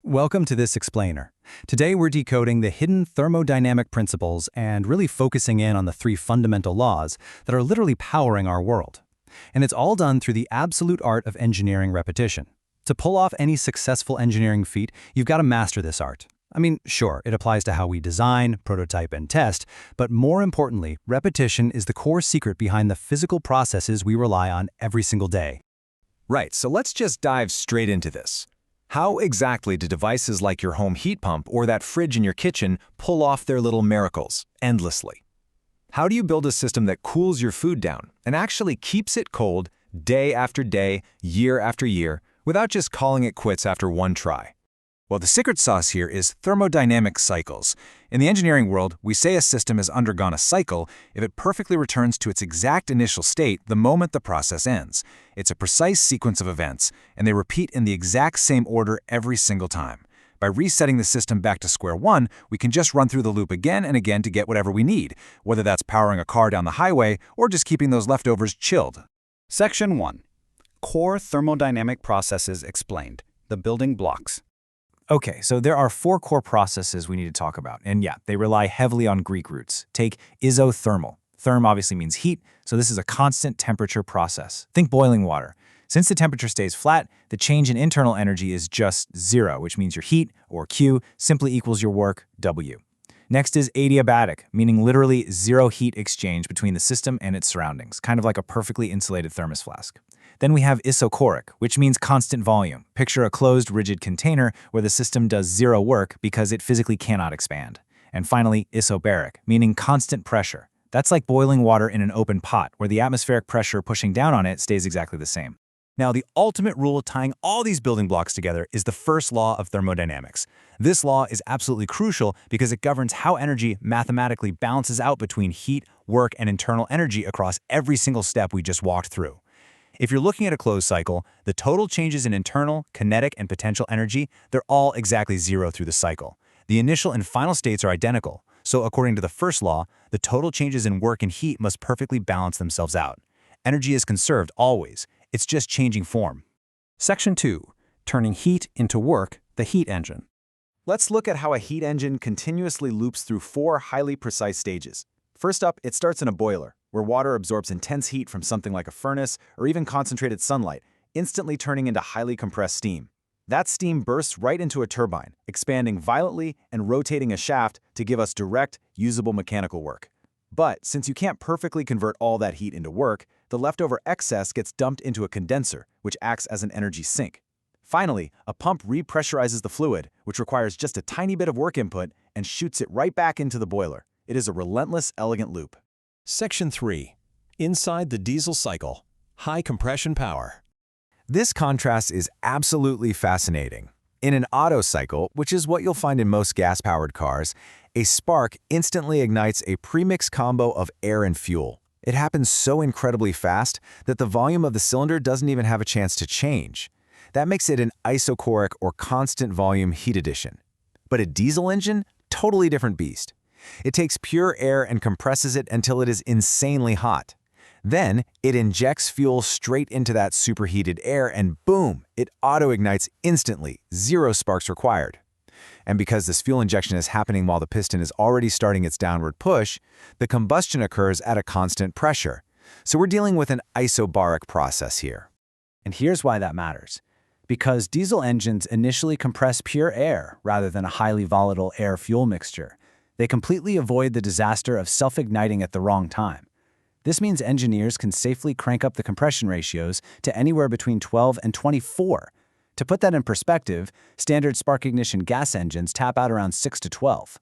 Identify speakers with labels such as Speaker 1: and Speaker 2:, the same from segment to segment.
Speaker 1: Welcome to this explainer. Today we're decoding the hidden thermodynamic principles and really focusing in on the three fundamental laws that are literally powering our world. And it's all done through the absolute art of engineering repetition. To pull off any successful engineering feat, you've got to master this art. I mean, sure, it applies to how we design, prototype, and test, but more importantly, repetition is the core secret behind the physical processes we rely on every single day.
Speaker 2: Right, so let's just dive straight into this. How exactly do devices like your home heat pump or that fridge in your kitchen pull off their little miracles endlessly? How do you build a system that cools your food down and actually keeps it cold day after day, year after year, without just calling it quits after one try? Well, the secret sauce here is thermodynamic cycles. In the engineering world, we say a system has undergone a cycle if it perfectly returns to its exact initial state the moment the process ends. It's a precise sequence of events, and they repeat in the exact same order every single time. By resetting the system back to square one, we can just run through the loop again and again to get whatever we need, whether that's powering a car down the highway or just keeping those leftovers chilled.
Speaker 1: Section 1. Core thermodynamic processes explained. The building blocks.
Speaker 3: Okay, so there are four core processes we need to talk about, and yeah, they rely heavily on Greek roots. Take isothermal. Therm obviously means heat, so this is a constant temperature process. Think boiling water. Since the temperature stays flat, the change in internal energy is just zero, which means your heat, or Q, simply equals your work, W. Next is adiabatic, meaning literally zero heat exchange between the system and its surroundings, kind of like a perfectly insulated thermos flask. Then we have isochoric, which means constant volume. Picture a closed, rigid container where the system does zero work because it physically cannot expand. And finally, isobaric, meaning constant pressure. That's like boiling water in an open pot, where the atmospheric pressure pushing down on it stays exactly the same.
Speaker 1: Now, the ultimate rule tying all these building blocks together is the first law of thermodynamics. This law is absolutely crucial because it governs how energy mathematically balances out between heat, work, and internal energy across every single step we just walked through. If you're looking at a closed cycle, the total changes in internal, kinetic, and potential energy, they're all exactly zero through the cycle. The initial and final states are identical, so according to the first law, the total changes in work and heat must perfectly balance themselves out. Energy is conserved always, it's just changing form.
Speaker 4: Section 2. Turning heat into work, the heat engine.
Speaker 2: Let's look at how a heat engine continuously loops through four highly precise stages. First up, it starts in a boiler, where water absorbs intense heat from something like a furnace or even concentrated sunlight, instantly turning into highly compressed steam. That steam bursts right into a turbine, expanding violently and rotating a shaft to give us direct, usable mechanical work. But since you can't perfectly convert all that heat into work, the leftover excess gets dumped into a condenser, which acts as an energy sink. Finally, a pump repressurizes the fluid, which requires just a tiny bit of work input, and shoots it right back into the boiler. It is a relentless, elegant loop.
Speaker 4: Section 3. Inside the diesel cycle, high compression power.
Speaker 2: This contrast is absolutely fascinating. In an Otto cycle, which is what you'll find in most gas-powered cars, a spark instantly ignites a premixed combo of air and fuel. It happens so incredibly fast that the volume of the cylinder doesn't even have a chance to change. That makes it an isochoric or constant volume heat addition. But a diesel engine? Totally different beast. It takes pure air and compresses it until it is insanely hot. Then, it injects fuel straight into that superheated air and boom, it auto-ignites instantly, zero sparks required. And because this fuel injection is happening while the piston is already starting its downward push, the combustion occurs at a constant pressure. So we're dealing with an isobaric process here.
Speaker 3: And here's why that matters. Because diesel engines initially compress pure air rather than a highly volatile air-fuel mixture. They completely avoid the disaster of self-igniting at the wrong time. This means engineers can safely crank up the compression ratios to anywhere between 12 and 24. To put that in perspective, standard spark ignition gas engines tap out around 6 to 12.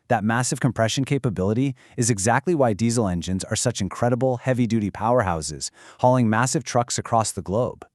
Speaker 3: That massive compression capability is exactly why diesel engines are such incredible heavy-duty powerhouses, hauling massive trucks across the globe.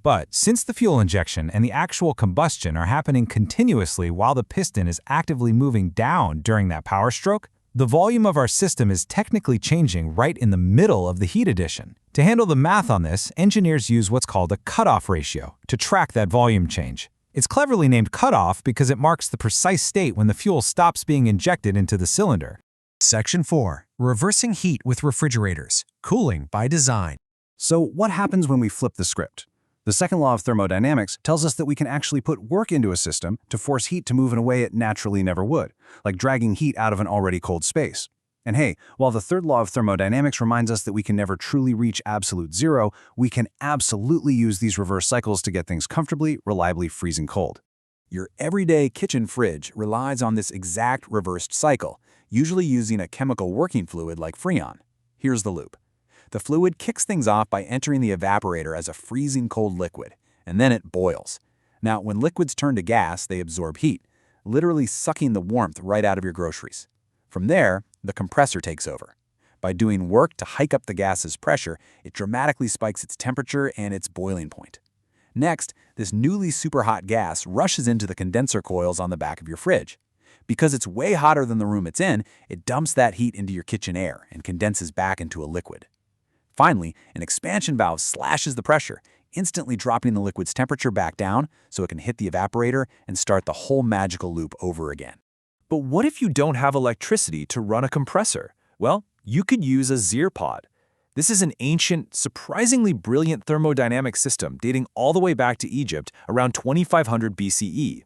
Speaker 5: But since the fuel injection and the actual combustion are happening continuously while the piston is actively moving down during that power stroke, the volume of our system is technically changing right in the middle of the heat addition. To handle the math on this, engineers use what's called a cutoff ratio to track that volume change. It's cleverly named cutoff because it marks the precise state when the fuel stops being injected into the cylinder.
Speaker 4: Section 4. Reversing heat with refrigerators, cooling by design.
Speaker 1: So what happens when we flip the script? The second law of thermodynamics tells us that we can actually put work into a system to force heat to move in a way it naturally never would, like dragging heat out of an already cold space. And hey, while the third law of thermodynamics reminds us that we can never truly reach absolute zero, we can absolutely use these reverse cycles to get things comfortably, reliably freezing cold.
Speaker 3: Your everyday kitchen fridge relies on this exact reversed cycle, usually using a chemical working fluid like Freon. Here's the loop. The fluid kicks things off by entering the evaporator as a freezing cold liquid, and then it boils. Now, when liquids turn to gas, they absorb heat, literally sucking the warmth right out of your groceries. From there, the compressor takes over. By doing work to hike up the gas's pressure, it dramatically spikes its temperature and its boiling point. Next, this newly super hot gas rushes into the condenser coils on the back of your fridge. Because it's way hotter than the room it's in, it dumps that heat into your kitchen air and condenses back into a liquid. Finally, an expansion valve slashes the pressure, instantly dropping the liquid's temperature back down so it can hit the evaporator and start the whole magical loop over again.
Speaker 6: But what if you don't have electricity to run a compressor? Well, you could use a Zearpod. This is an ancient, surprisingly brilliant thermodynamic system dating all the way back to Egypt around 2500 BCE.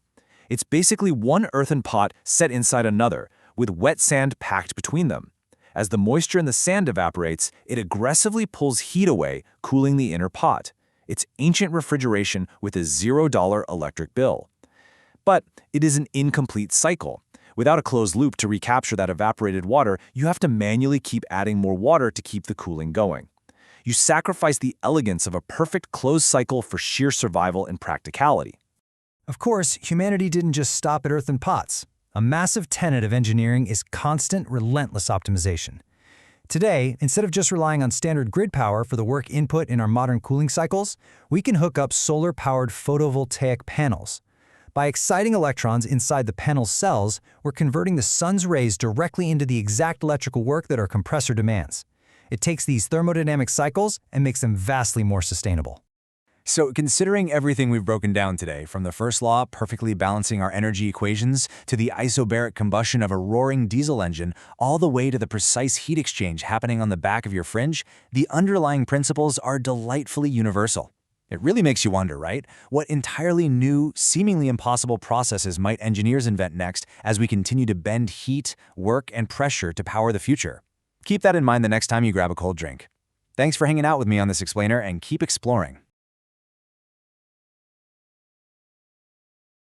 Speaker 6: It's basically one earthen pot set inside another, with wet sand packed between them. As the moisture in the sand evaporates, it aggressively pulls heat away, cooling the inner pot. It's ancient refrigeration with a $0 electric bill. But it is an incomplete cycle. Without a closed loop to recapture that evaporated water, you have to manually keep adding more water to keep the cooling going. You sacrifice the elegance of a perfect closed cycle for sheer survival and practicality.
Speaker 2: Of course, humanity didn't just stop at earthen pots. A massive tenet of engineering is constant, relentless optimization. Today, instead of just relying on standard grid power for the work input in our modern cooling cycles, we can hook up solar-powered photovoltaic panels. By exciting electrons inside the panel's cells, we're converting the sun's rays directly into the exact electrical work that our compressor demands. It takes these thermodynamic cycles and makes them vastly more sustainable.
Speaker 1: So considering everything we've broken down today, from the first law perfectly balancing our energy equations to the isobaric combustion of a roaring diesel engine, all the way to the precise heat exchange happening on the back of your fridge, the underlying principles are delightfully universal. It really makes you wonder, right? What entirely new, seemingly impossible processes might engineers invent next as we continue to bend heat, work, and pressure to power the future? Keep that in mind the next time you grab a cold drink. Thanks for hanging out with me on this explainer, and keep exploring.